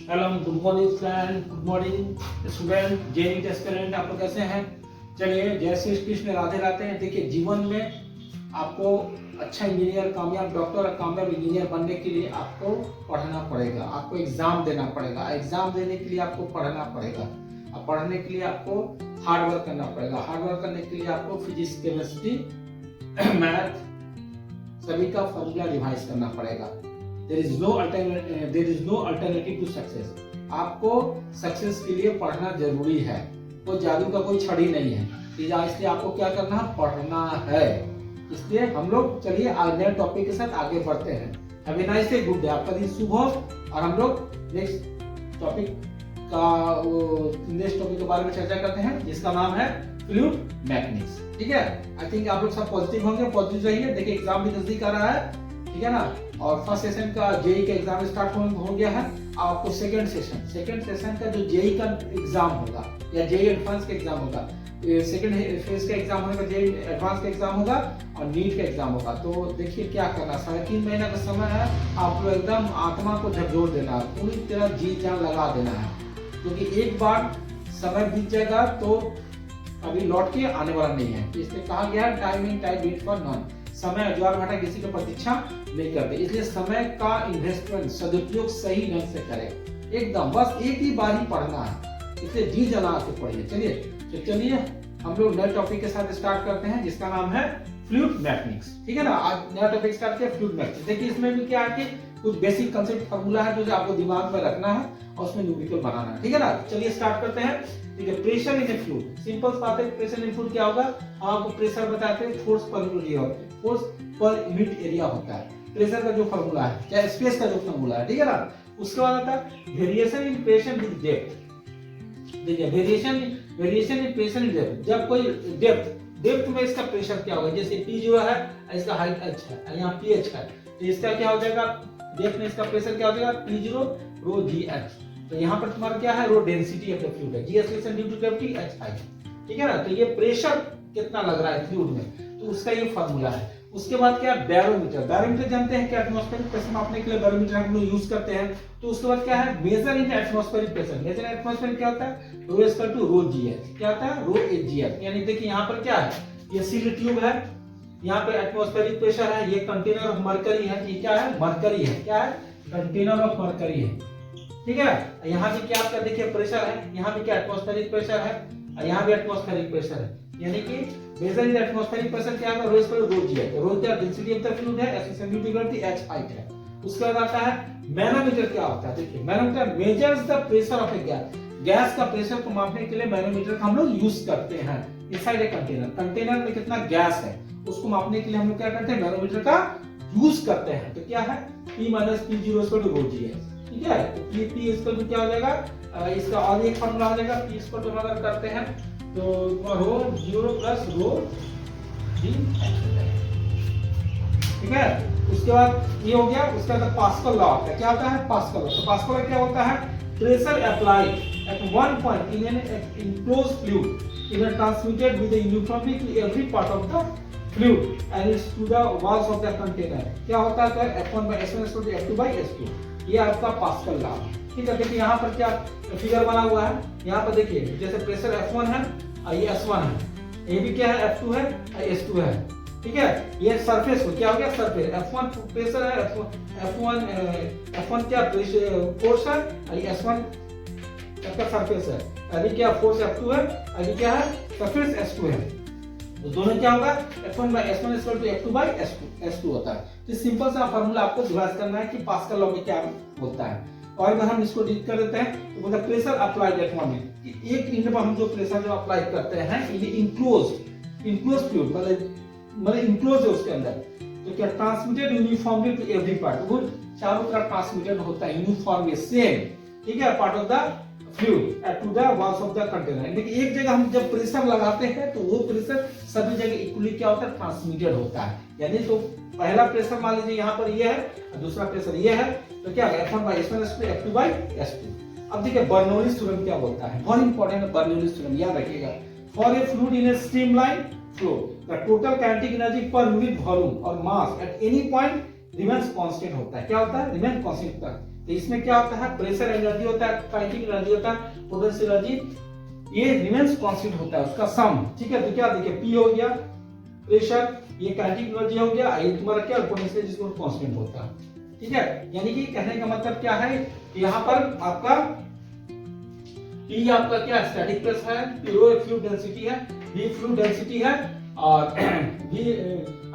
Hello, good morning friend, good morning student, JEE aspirant, आप लोग कैसे हैं? चलिए, जय श्री कृष्ण, राधे राधे। देखिए, जीवन में आपको अच्छा इंजीनियर, कामयाब डॉक्टर और कामयाब इंजीनियर बनने के लिए आपको पढ़ना पड़ेगा, आपको एग्जाम देना पड़ेगा। एग्जाम देने के लिए आपको पढ़ना पड़ेगा और पढ़ने के लिए आपको हार्ड वर्क करना पड़ेगा। हार्ड वर्क करने के लिए आपको फिजिक्स, केमिस्ट्री, मैथ सभी का फॉर्मूला रिवाइज करना पड़ेगा। There is no alternative to success. आपको सक्सेस के लिए पढ़ना जरूरी है। कोई जादू का कोई छड़ी नहीं है, इसलिए आपको क्या करना है? पढ़ना है। इसलिए हम लोग चलिए नए टॉपिक के साथ आगे बढ़ते हैं। Have a nice day, good day, आपका दिन शुभ हो। और हम लोग नेक्स्ट टॉपिक के बारे में चर्चा करते हैं, जिसका नाम है फ्लूइड मैकेनिक्स। ठीक है, आई थिंक आप लोग सब पॉजिटिव होंगे, पॉजिटिव रहिए। देखिए, एग्जाम भी नजदीक आ रहा है, ठीक है ना। और फर्स्ट सेशन का जेई का एग्जाम स्टार्ट हो गया है। आपको सेकंड सेशन का जो जेई का एग्जाम होगा या जेई एडवांस का एग्जाम होगा, सेकंड फेज का एग्जाम होगा, जेई एडवांस का एग्जाम होगा और नीट का एग्जाम होगा। तो देखिए क्या करना, 3.5 महीना का समय है। आपको एकदम आत्मा को झकझोर देना है, पूरी तरह जी जान लगा देना है, क्योंकि एक बार समय बीत जाएगा तो अभी लौट के आने वाला नहीं है। इसलिए कहा गया है, time in time wait for none. समय ज्वार भाटा किसी की प्रतीक्षा नहीं करते, इसलिए समय का इन्वेस्टमेंट सदुपयोग सही ढंग से करें। एकदम बस एक ही बार ही पढ़ना है, इसलिए जी जना के पढ़िए। चलिए हम लोग नए टॉपिक के साथ स्टार्ट करते हैं, जिसका नाम है फ्लूइड मैकेनिक्स। ठीक है ना, आज नया टॉपिक स्टार्ट किया फ्लूइड मैकेनिक्स। देखिए, इसमें भी क्या है कि कुछ बेसिक कंसेप्ट फार्मूला है जो आपको दिमाग में रखना है और उसमें न्यूमेरिकल बनाना है। ठीक है ना, चलिए स्टार्ट करते हैं। ठीक है, pressure in A fluid. Simple बात है, प्रेशर इन फ्लूइड क्या होगा? आपको प्रेशर बताते हैं, फोर्स पर यूनिट एरिया होता है। प्रेशर का जो फार्मूला है, चाहे स्पेस का जो फार्मूला है, ठीक है ना। उसके बाद आता है variation in pressure with depth. देखिए, variation in pressure with depth. जब कोई डेप्थ में इसका प्रेशर क्या होगा? जैसे P0 है, इसका हाइट h है, यहाँ pH है, तो इसका क्या हो जाएगा? डेप्थ में इसका प्रेशर क्या हो जाएगा? P0 रो GH। तो यहाँ पर तुम्हारा क्या है? Rho density of the fluid है, G acceleration due to gravity, H height. ठीक है ना, तो ये प्रेशर कितना लग रहा है फ्लूइड में, तो उसका ये फार्मूला है। उसके बाद क्या? बैरोमीटर। बैरोमीटर जानते हैं कि एटमॉस्फेरिक प्रेशर मापने के लिए बैरोमीटर हम लोग यूज करते हैं। तो उसके बाद क्या है? Measure in atmospheric pressure. Major atmospheric क्या होता है? रो इक्वल टू रो GH। क्या होता है? रो GH। यानी देखिए, यहाँ पर क्या है? ये सील ट्यूब है, यहाँ पे एटमॉस्फेरिक प्रेशर है, ये कंटेनर ऑफ मरकरी है। ये क्या है? मरकरी है। क्या है? कंटेनर ऑफ मरकरी है। ठीक है, यहाँ भी क्या आपका देखिए प्रेशर है, यहाँ भी क्या एटमॉस्फेरिक प्रेशर है, यहाँ भी एटमॉस्फेरिक प्रेशर है। यानी कि मेजर इन एटमॉस्फेरिक प्रेशर क्या होगा? Rho equal to rho GH। Rho क्या डेंसिटी ऑफ द फ्लूइड है, acceleration due to gravity, H height है। उसके बाद आता है मैनोमीटर। क्या होता है? देखिए, manometer measures the pressure of A gas. Gas का प्रेशर को मापने के लिए मैनोमीटर का हम लोग यूज करते हैं। इनसाइड ए कंटेनर, कंटेनर में कितना गैस है उसको मापने के लिए हम लोग क्या करते हैं? मैनोमीटर का यूज करते हैं। तो क्या है? P - P0 equal to rho GH। ठीक है, तो P इक्वल टू क्या हो जाएगा? इसका और एक फार्मूला हो जाएगा, P इक्वल टू हम अगर करते हैं तो रो 0 प्लस रो GH। ठीक है, उसके बाद ये हो गया। उसके बाद पास्कल लॉ है। क्या होता है? Pascal law. तो पास्कल लॉ क्या होता है? Pressure applied at one point in an enclosed fluid is transmitted with a uniformity to every part of the fluid and is to the walls of the container। क्या होता है? F1 by S1 is to F2 by S2। ये आपका pascal law. ठीक है, देखिए यहाँ पर क्या फिगर बना हुआ है। यहाँ पर देखिए, जैसे प्रेशर F1 है और ये S1 है, ये भी क्या है? F2 है और S2 है। ठीक है, ये सरफेस को क्या हो गया? सरफेस F1 प्रेशर है, F1 क्या फोर्स है और ये S1 का सरफेस है। अभी क्या फोर्स F2 है, अभी क्या है? सरफेस S2 है। तो दोनों क्या होगा? F1 by S1 is equal to F2 by S2 होता है। तो सिंपल सा फार्मूला आपको रिवाइज करना है कि पास्कल लॉ में क्या होता है। और अगर हम इसको लिख कर देते हैं तो मतलब प्रेशर अप्लाइड एट वन में, एक यूनिट पर हम जो प्रेशर जो अप्लाई करते हैं, ये इनक्लोज फ्लूइड मतलब इनक्लोज है उसके अंदर, तो क्या transmitted uniformly to every part. वो चारों तरफ ट्रांसमिटेड होता है यूनिफॉर्मली, सेम। ठीक है, part of the fluid at to the walls of the container. लेकिन एक जगह हम जब प्रेशर लगाते हैं तो वो प्रेशर सभी जगह इक्वली क्या होता है? ट्रांसमिटेड होता है। यानी तो पहला प्रेशर मान लीजिए यहाँ पर ये है और दूसरा प्रेशर ये है, तो क्या होगा? F1 by S1 is to F2 by S2। अब देखिए बर्नौलीज थ्योरम क्या बोलता है, बहुत इंपॉर्टेंट है बर्नौलीज थ्योरम, याद रखिएगा। For a fluid in a streamline flow the total kinetic energy per unit volume और mass at any point remains constant होता है। क्या होता है? रिमेन कांस्टेंट होता है। तो इसमें क्या होता है? प्रेशर एनर्जी होता है, काइनेटिक एनर्जी होता है, पोटेंशियल एनर्जी, ये रिमेन्स कांस्टेंट होता है उसका सम। ठीक है, तो क्या देखिए P हो गया प्रेशर, ये काइनेटिक एनर्जी हो गया, ये तुम्हारा क्या पोटेंशियल जिसको कांस्टेंट होता है। ठीक है, यानी कि कहने का मतलब क्या है कि यहाँ पर आपका P आपका क्या स्टैटिक प्रेशर है, P रो फ्लूइड डेंसिटी है, V फ्लूइड डेंसिटी है, और V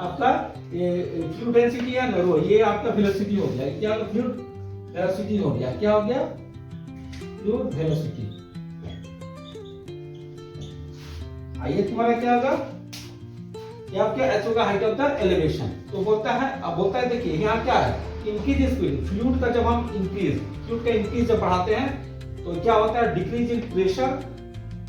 आपका फ्लूइड डेंसिटी है, रो ये आपका वेलोसिटी हो गया। क्या फ्लूइड वेलोसिटी हो गया, क्या हो गया? Fluid velocity. आइए तुम्हारा क्या होगा? ये आपका h होगा हाइट ऑफ द एलिवेशन। तो बोलता है, अब बोलता है देखिए यहाँ क्या है, इंक्रीज स्पीड, फ्लूइड का जब हम फ्लूइड का इंक्रीज जब बढ़ाते हैं तो क्या होता है? डिक्रीज इन प्रेशर,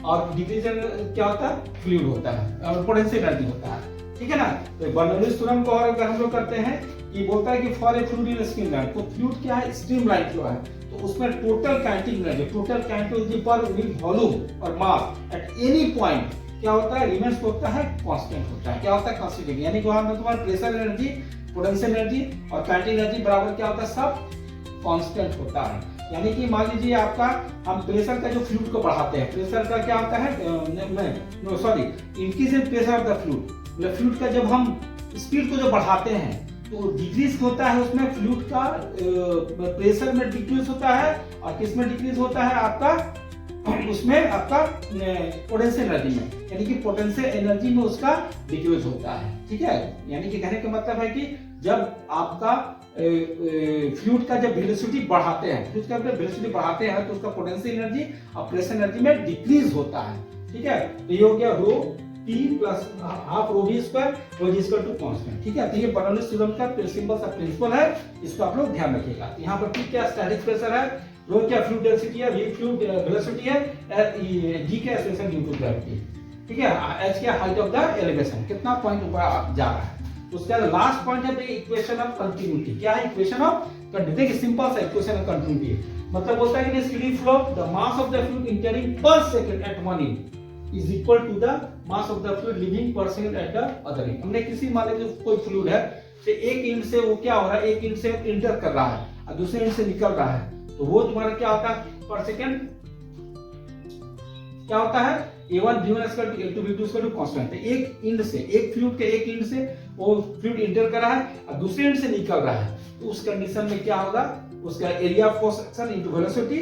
और डिक्रीज इन क्या होता है? फ्लूइड होता है, और पोटेंशियल एनर्जी होता है। ठीक है ना? तो बर्नौलीज थ्योरम को और अगर हम लोग करते हैं, ये बोलता है कि for a fluid in streamline, तो फ्लूइड क्या है? स्ट्रीमलाइन फ्लो है, तो उसमें total kinetic energy, total kinetic energy per unit volume और मास एट एनी पॉइंट क्या होता है? रिमेन्स होता है कांस्टेंट होता है। क्या होता है? कांस्टेंट। यानी कि वहां में तुम्हारा प्रेशर एनर्जी, पोटेंशियल एनर्जी और काइनेटिक एनर्जी बराबर क्या होता है? सब कांस्टेंट होता है। यानी कि मान लीजिए आपका, हम प्रेशर का जो फ्लूइड को बढ़ाते हैं, प्रेशर का क्या होता है? Increase in pressure of the fluid, मतलब फ्लूइड का जब हम स्पीड को जो बढ़ाते हैं तो डिक्रीज होता है उसमें फ्लूइड का प्रेशर में डिक्रीज होता है, और किस में डिक्रीज होता है? आपका उसमें आपका पोटेंशियल एनर्जी में, यानी कि पोटेंशियल एनर्जी में उसका डिक्रीज होता है। ठीक है, यानी कि कहने का मतलब है कि जब आपका फ्लूइड का जब वेलोसिटी बढ़ाते हैं, फ्लूइड का वेलोसिटी बढ़ाते हैं तो उसका पोटेंशियल एनर्जी और प्रेशर एनर्जी में डिक्रीज होता है। ठीक है, तो ये हो गया rho P plus half rho V square, rho G equal to constant. ठीक है, तो ये बर्नौलीज थ्योरम का सिंपल सा प्रिंसिपल है, इसको आप लोग ध्यान रखिएगा। तो यहाँ पर P क्या स्टैटिक प्रेशर है, रो क्या फ्लूइड डेंसिटी है, V फ्लूइड वेलोसिटी है, G क्या एक्सेलरेशन ड्यू टू ग्रेविटी। ठीक है, H क्या हाइट ऑफ द एलिवेशन, कितना पॉइंट ऊपर जा रहा है। उसका लास्ट पॉइंट है इक्वेशन ऑफ कंटिन्यूटी। क्या है इक्वेशन ऑफ कंटिन्यूटी? देखिए सिंपल सा इक्वेशन ऑफ कंटिन्यूटी मतलब बोलता है कि steady flow the mass of the fluid entering per second at one inch is equal to the mass of the fluid leaving per second at the other inch. हमने किसी मान लीजिए कोई fluid है, तो एक इंच से वो क्या हो रहा है? एक इंच से एंटर कर रहा है और दूसरे इंच से निकल रहा है, तो वो तुम्हारा क्या होता है? पर सेकंड क्या होता है? A1 V1 equal to A2 V2 equal to constant. एक एंड से, एक फ्लूइड के एक एंड से वो फ्लूइड एंटर कर रहा है और दूसरे एंड से निकल रहा है, तो उस कंडीशन में क्या होगा? उसका area of cross section into velocity,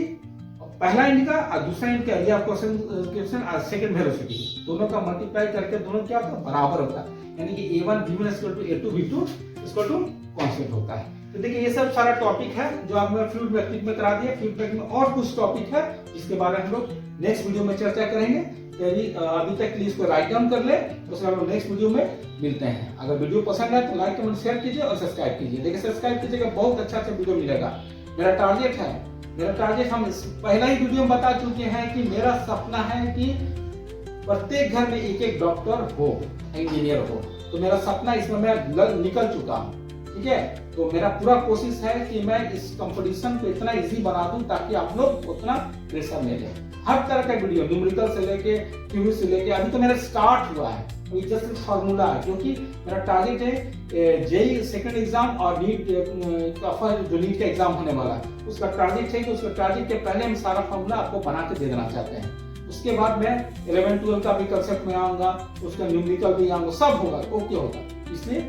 पहला एंड का और दूसरा एंड का एरिया ऑफ क्रॉस सेक्शन और सेकंड वेलोसिटी, दोनों का मल्टीप्लाई करके दोनों क्या होता है? बराबर होता है। यानी कि A1 V1 equal to A2 V2 equal to constant होता है। तो देखिए ये सब सारा टॉपिक है जो आपने फ्लूइड मैकेनिक्स में करा दिया। फ्लूइड मैकेनिक्स में और कुछ टॉपिक है जिसके बारे में हम लोग नेक्स्ट वीडियो में चर्चा करेंगे। तो अभी तक प्लीज इसको राइट डाउन कर ले, उसके बाद हम नेक्स्ट वीडियो में मिलते हैं। अगर वीडियो पसंद है तो लाइक कमेंट शेयर कीजिए और सब्सक्राइब कीजिए। देखिए सब्सक्राइब कीजिएगा, बहुत अच्छा वीडियो मिलेगा। मेरा टारगेट हम पहला ही वीडियो में बता चुके हैं कि मेरा सपना है कि प्रत्येक घर में एक एक डॉक्टर हो, इंजीनियर हो। तो मेरा सपना इसमें मैं निकल चुका हूँ। ठीक है, तो मेरा पूरा कोशिश है कि मैं इस कंपटीशन को इतना इजी बना दूं ताकि आप लोग उतना प्रेशर ले लें। हर तरह का वीडियो, न्यूमेरिकल से लेके क्यूबी से लेके, अभी तो मेरा स्टार्ट हुआ है, ये जस्ट फार्मूला है, क्योंकि मेरा टारगेट है जेई सेकंड एग्जाम और नीट का फर्स्ट जो न्यूट का एग्जाम होने वाला है, उसका टारगेट है कि उसका टारगेट के पहले हम सारा फार्मूला आपको बना के दे देना चाहते हैं। उसके बाद मैं 11-12 का भी कंसेप्ट में आऊंगा, उसका न्यूमेरिकल भी आऊंगा, सब होगा, ओके होगा। इसलिए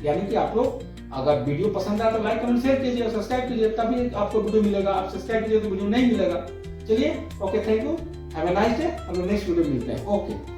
यानी कि आप लोग अगर वीडियो पसंद आया तो लाइक कमेंट शेयर कीजिए, सब्सक्राइब कीजिए, तभी आपको वीडियो मिलेगा। आप सब्सक्राइब कीजिए तो वीडियो नहीं मिलेगा। चलिए, okay, thank you, have a nice day. हम लोग नेक्स्ट वीडियो में मिलते हैं। ओके।